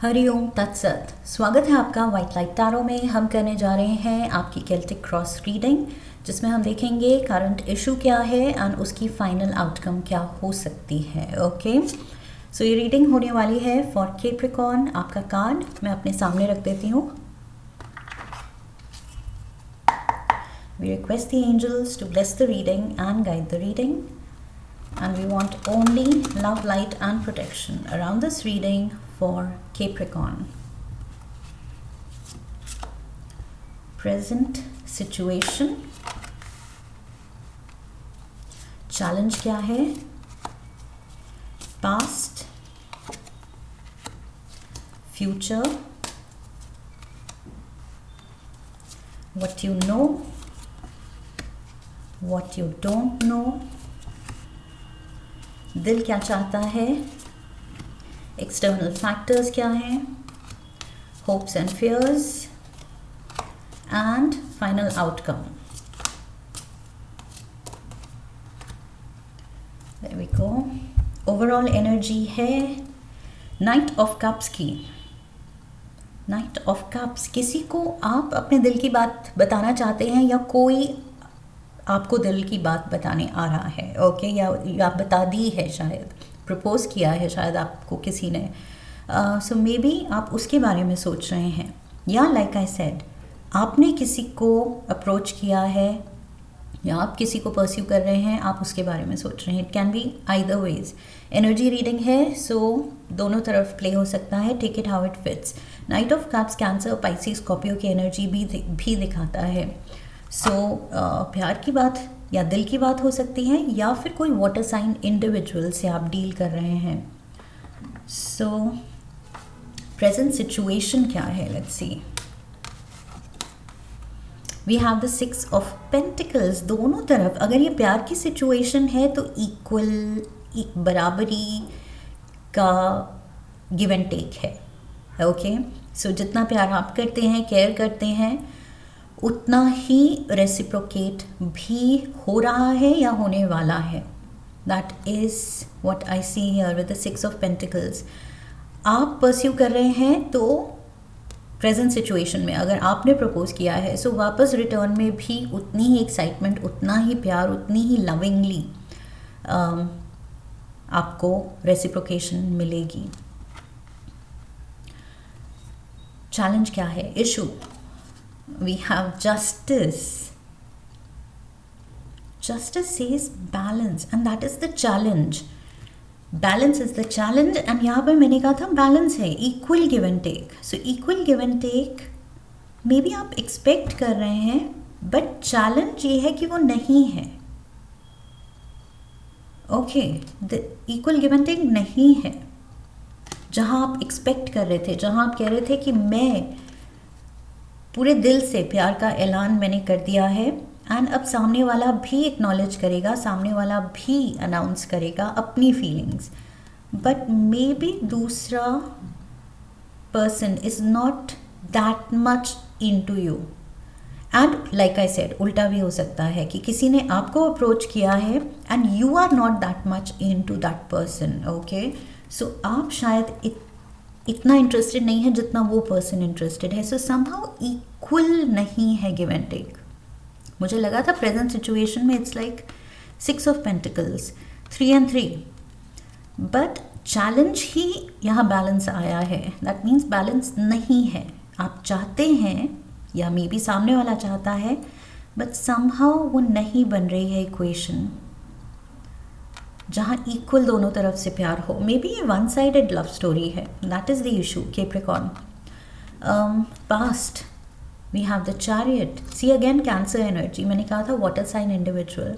हरिओम तत्सत। स्वागत है आपका वाइट लाइट टैरो में। हम करने जा रहे हैं आपकी केल्टिक क्रॉस रीडिंग, जिसमें हम देखेंगे करंट इशू क्या है एंड उसकी फाइनल आउटकम क्या हो सकती है। ओके, सो ये रीडिंग होने वाली है फॉर कैप्रिकॉर्न। आपका कार्ड मैं अपने सामने रख देती हूँ। We request the angels to bless the reading and guide the reading, and we want only love, light and protection around this reading for Capricorn. Present situation, challenge क्या है, past, future, what you know, what you don't know, दिल क्या चाहता है, external factors क्या हैं, hopes and fears and final outcome. There we go. Overall energy है knight of cups की। नाइट ऑफ कप्स, किसी को आप अपने दिल की बात बताना चाहते हैं या कोई आपको दिल की बात बताने आ रहा है। ओके, या आप बता दी है, शायद प्रपोज किया है शायद आपको किसी ने। सो मे बी आप उसके बारे में सोच रहे हैं, या लाइक आई सेड आपने किसी को अप्रोच किया है या आप किसी को परस्यू कर रहे हैं, आप उसके बारे में सोच रहे हैं। It can be either ways. Energy reading है, सो दोनों तरफ प्ले हो सकता है। Take it how it fits. Knight of cups Cancer, Pisces, Scorpio की एनर्जी भी दिखाता है। सो प्यार की बात या दिल की बात हो सकती है, या फिर कोई वाटर साइन इंडिविजुअल से आप डील कर रहे हैं। सो प्रेजेंट सिचुएशन क्या है, let's see. We have the 6 of pentacles. दोनों तरफ अगर ये प्यार की सिचुएशन है तो इक्वल, बराबरी का गिव एंड टेक है। ओके, सो जितना प्यार आप करते हैं, केयर करते हैं, उतना ही रेसिप्रोकेट भी हो रहा है या होने वाला है। That is what I see here with the 6 of pentacles. आप परस्यू कर रहे हैं तो प्रेजेंट सिचुएशन में अगर आपने प्रपोज किया है, सो वापस रिटर्न में भी उतनी ही एक्साइटमेंट, उतना ही प्यार, उतनी ही लविंगली आपको रेसिप्रोकेशन मिलेगी। चैलेंज क्या है, issue. We have justice. Justice says balance, and that is the challenge. Balance is the challenge, and यहाँ पर मैंने कहा था balance है, equal give and take. So equal give and take, maybe आप expect कर रहे हैं, but challenge ये है कि वो नहीं है। Okay, the equal give and take नहीं है। जहाँ आप expect कर रहे थे, जहाँ आप कह रहे थे कि मैं पूरे दिल से प्यार का ऐलान मैंने कर दिया है, एंड अब सामने वाला भी एक्नॉलेज करेगा, सामने वाला भी अनाउंस करेगा अपनी फीलिंग्स, बट मे बी दूसरा person is not that much into you. And like I said, उल्टा भी हो सकता है कि किसी ने आपको अप्रोच किया है and you are not that much into that person. Okay, so आप शायद इतना इंटरेस्टेड नहीं है जितना वो पर्सन इंटरेस्टेड है। सो समहाउ इक्वल नहीं है गिव एंड टेक। मुझे लगा था प्रेजेंट सिचुएशन में it's like 6 of pentacles, 3 and 3, but challenge ही यहाँ बैलेंस आया है। दैट मीन्स बैलेंस नहीं है। आप चाहते हैं या मे बी सामने वाला चाहता है, बट समहाउ वो नहीं बन रही है इक्वेशन जहाँ इक्वल दोनों तरफ से प्यार हो। मे बी ये वन साइडेड लव स्टोरी है। That is the issue Capricorn. Past, we have the chariot. See again Cancer energy, मैंने कहा था water sign individual.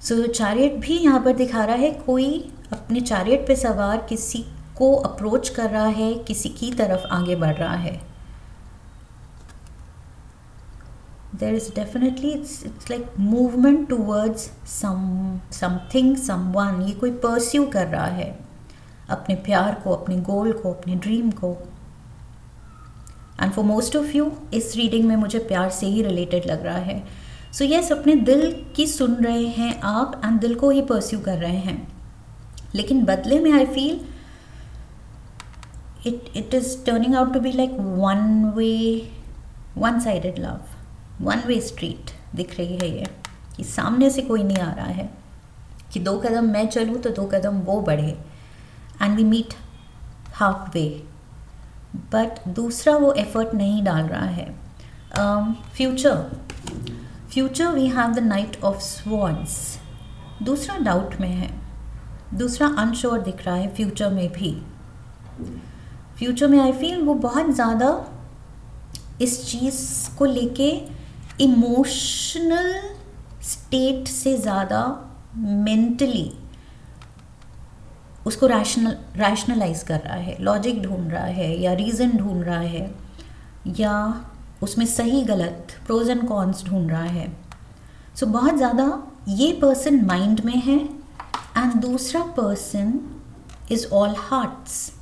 So chariot भी यहाँ पर दिखा रहा है, कोई अपने चैरियट पे सवार किसी को अप्रोच कर रहा है, किसी की तरफ आगे बढ़ रहा है। There is definitely it's like movement towards something, someone. ये कोई pursue कर रहा है अपने प्यार को, अपने गोल को, अपने ड्रीम को। And for most of you इस रीडिंग में मुझे प्यार से ही रिलेटेड लग रहा है। सो यस, अपने दिल की सुन रहे हैं आप एंड दिल को ही परस्यू कर रहे हैं, लेकिन बदले में I feel it is turning out to be like one sided love, one way street दिख रही है ये, कि सामने से कोई नहीं आ रहा है कि 2 कदम मैं चलूँ तो 2 कदम वो बढ़े, and we meet half way, but दूसरा वो एफर्ट नहीं डाल रहा है. Future we have the knight of swords. दूसरा डाउट में है, दूसरा अनश्योर दिख रहा है. फ्यूचर में भी, फ्यूचर में आई फील वो बहुत ज़्यादा इस चीज़ को लेके इमोशनल स्टेट से ज़्यादा मेंटली उसको रैशनलाइज कर रहा है, लॉजिक ढूंढ रहा है या रीज़न ढूंढ रहा है, या उसमें सही गलत प्रोज एंड कॉन्स ढूंढ रहा है. सो बहुत ज़्यादा ये पर्सन माइंड में है, एंड दूसरा पर्सन इज़ ऑल हार्ट्स.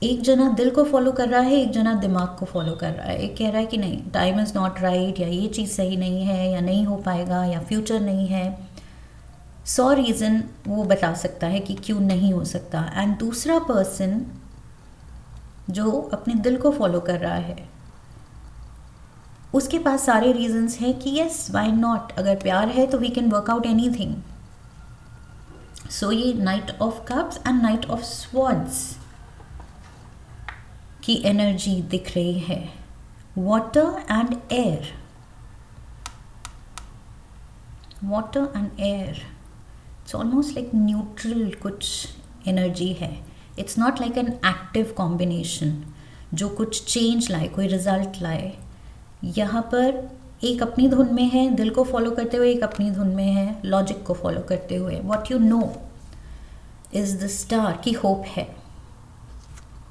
एक जना दिल को फॉलो कर रहा है, एक जना दिमाग को फॉलो कर रहा है. एक कह रहा है कि नहीं, टाइम इज़ नॉट राइट, या ये चीज़ सही नहीं है, या नहीं हो पाएगा, या फ्यूचर नहीं है. 100 रीज़न वो बता सकता है कि क्यों नहीं हो सकता. एंड दूसरा पर्सन जो अपने दिल को फॉलो कर रहा है, उसके पास सारे रीजंस हैं कि यस व्हाई नॉट, अगर प्यार है तो we can work out anything. So ये knight of cups and knight of swords की एनर्जी दिख रही है. Water and air, water and air, it's almost like neutral कुछ एनर्जी है. It's not like an active combination जो कुछ change लाए, कोई रिजल्ट लाए. यहाँ पर एक अपनी धुन में है, दिल को फॉलो करते हुए, एक अपनी धुन में है, लॉजिक को फॉलो करते हुए. What you know is the star, की होप है.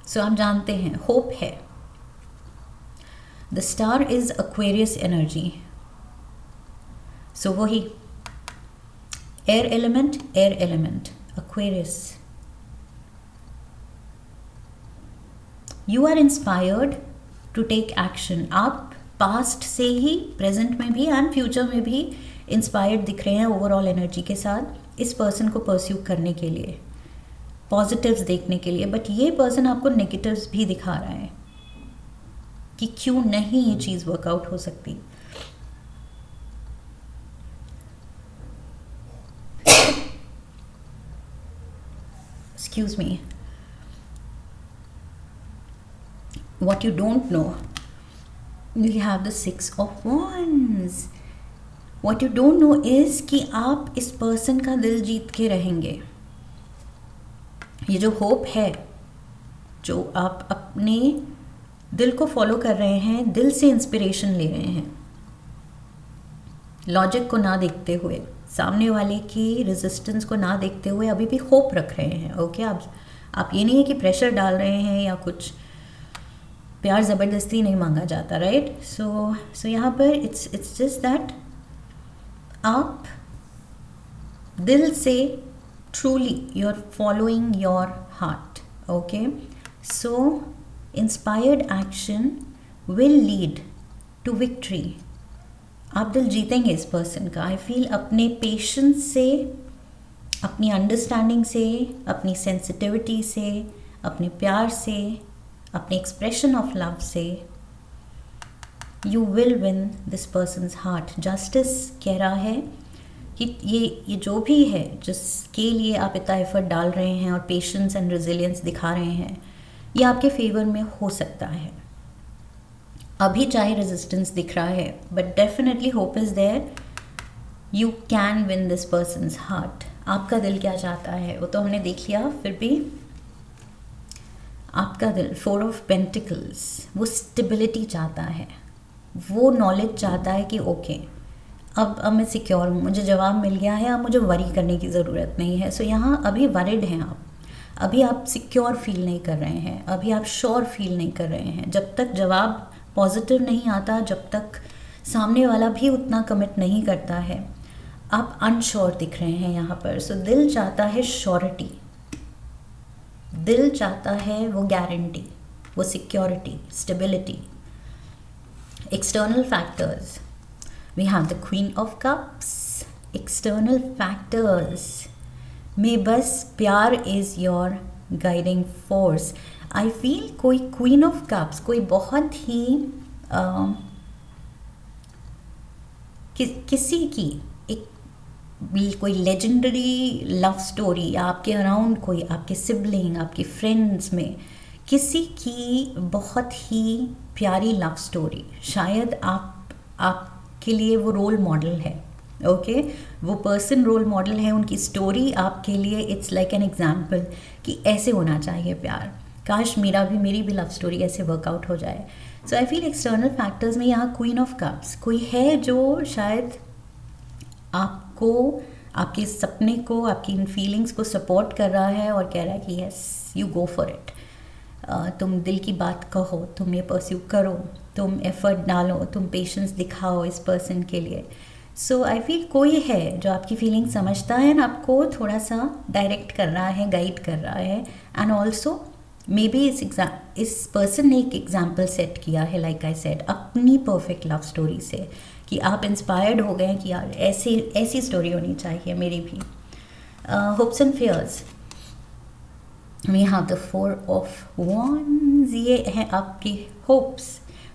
सो आप जानते हैं होप है. The star is Aquarius energy. So वही air element Aquarius. You are inspired to take action. आप पास्ट से ही प्रेजेंट में भी एंड फ्यूचर में भी इंस्पायर्ड दिख रहे हैं ओवरऑल एनर्जी के साथ इस पर्सन को परस्यू करने के लिए, पॉजिटिव्स देखने के लिए. बट ये पर्सन आपको नेगेटिव्स भी दिखा रहा है कि क्यों नहीं ये चीज़ वर्कआउट हो सकती. Excuse me. What you don't know, you have the 6 of Wands. What you don't know is कि आप इस पर्सन का दिल जीत के रहेंगे. ये जो होप है, जो आप अपने दिल को फॉलो कर रहे हैं, दिल से इंस्पिरेशन ले रहे हैं, लॉजिक को ना देखते हुए, सामने वाले की रेजिस्टेंस को ना देखते हुए अभी भी होप रख रहे हैं. ओके, आप ये नहीं है कि प्रेशर डाल रहे हैं या कुछ, प्यार ज़बरदस्ती नहीं मांगा जाता, राइट. सो यहाँ पर इट्स जस्ट दैट आप दिल से truly you are following your heart. Okay, so inspired action will lead to victory. आप दिल जीतेंगे इस पर्सन का. आई फील अपने पेशेंस से, अपनी अंडरस्टैंडिंग से, अपनी सेंसिटिविटी से, अपने प्यार से, अपने एक्सप्रेशन ऑफ लव से, you will win this person's heart. Justice कह रहा है कि ये जो भी है जिसके लिए आप इतना एफर्ट डाल रहे हैं और पेशेंस एंड रेजिलियंस दिखा रहे हैं, ये आपके फेवर में हो सकता है. अभी चाहे रेजिस्टेंस दिख रहा है, but definitely hope is there. You can win this person's heart. आपका दिल क्या चाहता है वो तो हमने देख लिया. फिर भी आपका दिल 4 ऑफ पेंटिकल्स वो स्टेबिलिटी चाहता है, वो नॉलेज चाहता है कि ओके अब मैं सिक्योर हूँ, मुझे जवाब मिल गया है, अब मुझे वरी करने की ज़रूरत नहीं है. सो यहाँ अभी वरिड हैं आप, अभी आप सिक्योर फील नहीं कर रहे हैं, अभी आप श्योर फील नहीं कर रहे हैं. जब तक जवाब पॉजिटिव नहीं आता, जब तक सामने वाला भी उतना कमिट नहीं करता है, आप अनश्योर दिख रहे हैं यहाँ पर. सो दिल चाहता है श्योरिटी, दिल चाहता है वो गारंटी, वो security, stability. External factors, we have the queen of cups. External factors में बस प्यार is your guiding force. I feel कोई क्वीन ऑफ कप्स, कोई बहुत ही किसी की एक कोई लेजेंडरी लव स्टोरी आपके अराउंड, कोई आपके सिबलिंग, आपके फ्रेंड्स में किसी की बहुत ही प्यारी लव स्टोरी, शायद आपके लिए वो रोल मॉडल है। ओके वो पर्सन रोल मॉडल है, उनकी स्टोरी आपके लिए इट्स लाइक एन एग्जाम्पल कि ऐसे होना चाहिए प्यार, काश मेरी भी लव स्टोरी ऐसे वर्कआउट हो जाए। सो आई फील एक्सटर्नल फैक्टर्स में यहाँ क्वीन ऑफ कप्स कोई है जो शायद आपको, आपके सपने को, आपकी इन फीलिंग्स को सपोर्ट कर रहा है और कह रहा है कि yes you go for it, तुम दिल की बात कहो, तुम ये परस्यू करो, तुम एफर्ट डालो, तुम पेशेंस दिखाओ इस पर्सन के लिए। सो आई फील कोई है जो आपकी फीलिंग समझता है और आपको थोड़ा सा डायरेक्ट कर रहा है, गाइड कर रहा है। एंड ऑल्सो मे बी इस पर्सन ने एक एग्जाम्पल सेट किया है, लाइक आई सेड, अपनी परफेक्ट लव स्टोरी से, कि आप इंस्पायर्ड हो गए कि यार ऐसी स्टोरी होनी चाहिए मेरी भी। Hopes and fears, we have the 4 of wands, ये है आपकी होप्स।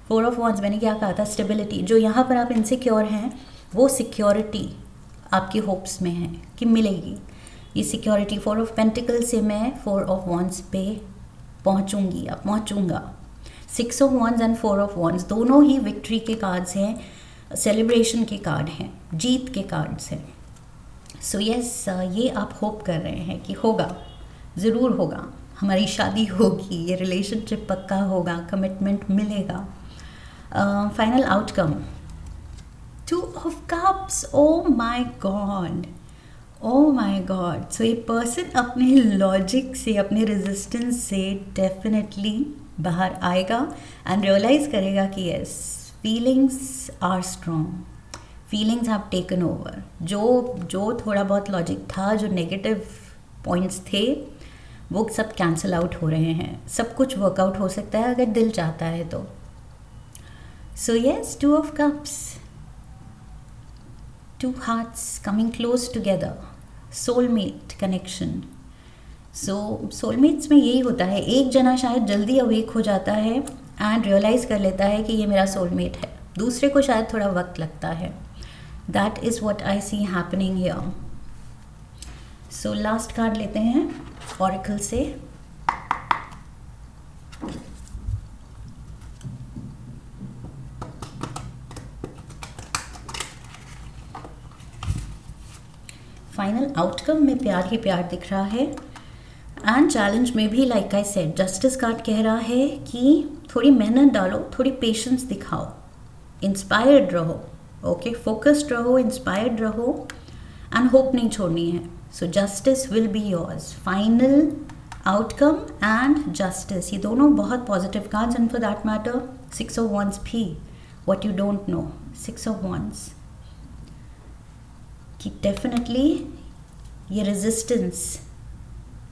4 ऑफ वॉन्ड्स, मैंने क्या कहा था, स्टेबिलिटी। जो यहाँ पर आप इनसिक्योर हैं वो सिक्योरिटी आपकी होप्स में है कि मिलेगी ये सिक्योरिटी। 4 ऑफ पेंटिकल से मैं 4 ऑफ वॉन्ड्स पे पहुँचूंगी, अब पहुँचूंगा। 6 of wands and 4 of wands दोनों ही विक्ट्री के कार्ड्स हैं, सेलिब्रेशन के कार्ड हैं, जीत के कार्ड्स हैं। सो यस, ये आप होप कर रहे हैं कि होगा, ज़रूर होगा, हमारी शादी होगी, ये रिलेशनशिप पक्का होगा, कमिटमेंट मिलेगा। Final outcome 2 of cups, oh my God, oh my God. So ये पर्सन अपने लॉजिक से, अपने रेजिस्टेंस से डेफिनेटली बाहर आएगा एंड रियलाइज़ करेगा कि yes feelings are strong, feelings have taken over. जो थोड़ा बहुत लॉजिक था, जो नेगेटिव पॉइंट्स थे, वो सब कैंसिल आउट हो रहे हैं। सब कुछ वर्कआउट हो सकता है अगर दिल चाहता है तो। So yes, 2 of cups, 2 hearts coming close together, soulmate connection. So soulmates में यही होता है, एक जना शायद जल्दी अवेक हो जाता है एंड रियलाइज़ कर लेता है कि ये मेरा सोलमेट है, दूसरे को शायद थोड़ा वक्त लगता है। That is what I C happening here. So last card लेते हैं ऑरेकल से। फाइनल आउटकम में प्यार ही प्यार दिख रहा है एंड चैलेंज में भी like I said justice card कह रहा है कि थोड़ी मेहनत डालो, थोड़ी पेशेंस दिखाओ, इंस्पायर्ड रहो, ओके फोकस्ड रहो, इंस्पायर्ड रहो एंड होप नहीं छोड़नी है। So justice will be yours, final outcome and justice, ये दोनों बहुत positive cards. And for that matter 6 of wands भी, what you don't know, 6 of wands कि डेफिनेटली ये रेजिस्टेंस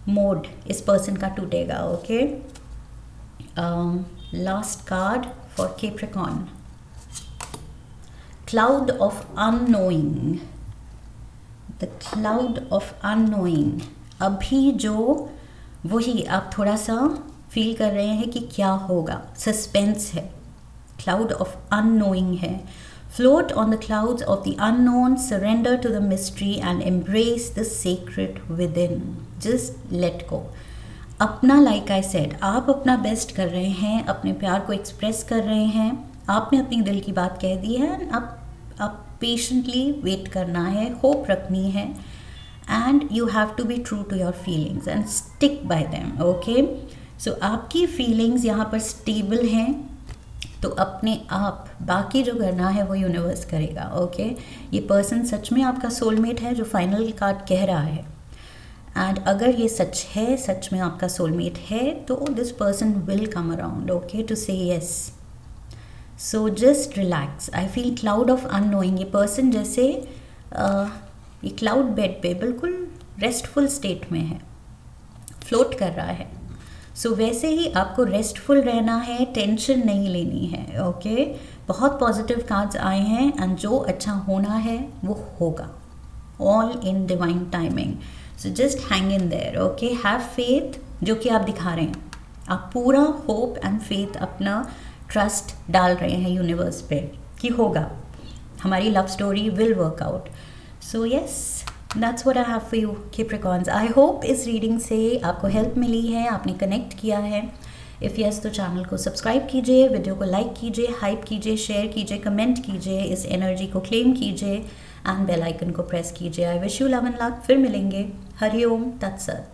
मोड इस पर्सन का टूटेगा। Okay, last card for Capricorn, cloud of unknowing, the cloud of unknowing. अभी जो वही आप थोड़ा सा फील कर रहे हैं कि क्या होगा, सस्पेंस है, क्लाउड ऑफ अननोइंग है। Float on the clouds of the unknown, surrender to the mystery and embrace the sacred within. Just let go. अपना like I said, आप अपना बेस्ट कर रहे हैं, अपने प्यार को एक्सप्रेस कर रहे हैं, आपने अपनी दिल की बात कह दी है। अब पेशेंटली वेट करना है, होप रखनी है and you have to be true to your feelings and stick by them. Okay, so आपकी फीलिंग्स यहाँ पर स्टेबल हैं तो अपने आप बाकी जो करना है वो यूनिवर्स करेगा। ओके, ये पर्सन सच में आपका सोलमेट है जो फाइनल कार्ड कह रहा है एंड अगर ये सच है, सच में आपका सोलमेट है तो this person will come around, okay, to say yes. So just relax. I feel cloud of unknowing, ये पर्सन जैसे ये क्लाउड बेड पे बिल्कुल रेस्टफुल स्टेट में है, फ्लोट कर रहा है। सो वैसे ही आपको रेस्टफुल रहना है, टेंशन नहीं लेनी है। ओके, बहुत पॉजिटिव कार्ड्स आए हैं एंड जो अच्छा होना है वो होगा, all in divine timing. So just hang in their, okay, have faith, जो कि आप दिखा रहे हैं, आप पूरा होप एंड फेथ, अपना ट्रस्ट डाल रहे हैं यूनिवर्स पे कि होगा, हमारी love story will work out. So yes, that's what I have for you Capricorns. I hope इस रीडिंग से आपको हेल्प मिली है, आपने कनेक्ट किया है. इफ़ यस तो चैनल को सब्सक्राइब कीजिए, वीडियो को लाइक कीजिए, हाइप कीजिए, शेयर कीजिए, कमेंट कीजिए, इस एनर्जी को क्लेम कीजिए एंड बेल आइकन को प्रेस कीजिए. I wish you love and luck. फिर मिलेंगे. हरि ओम तत्सत.